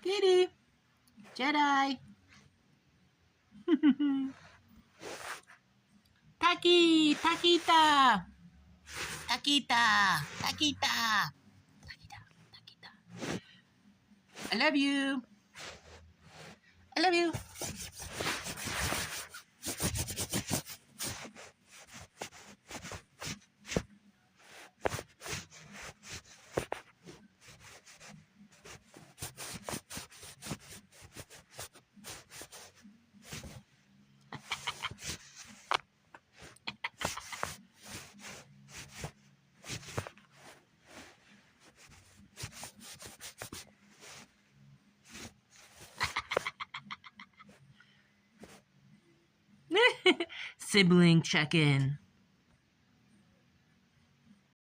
Kitty. Jedi. Taki. Takita. Takita. Takita. Takita. Takita. I love you. I love you. Sibling check-in.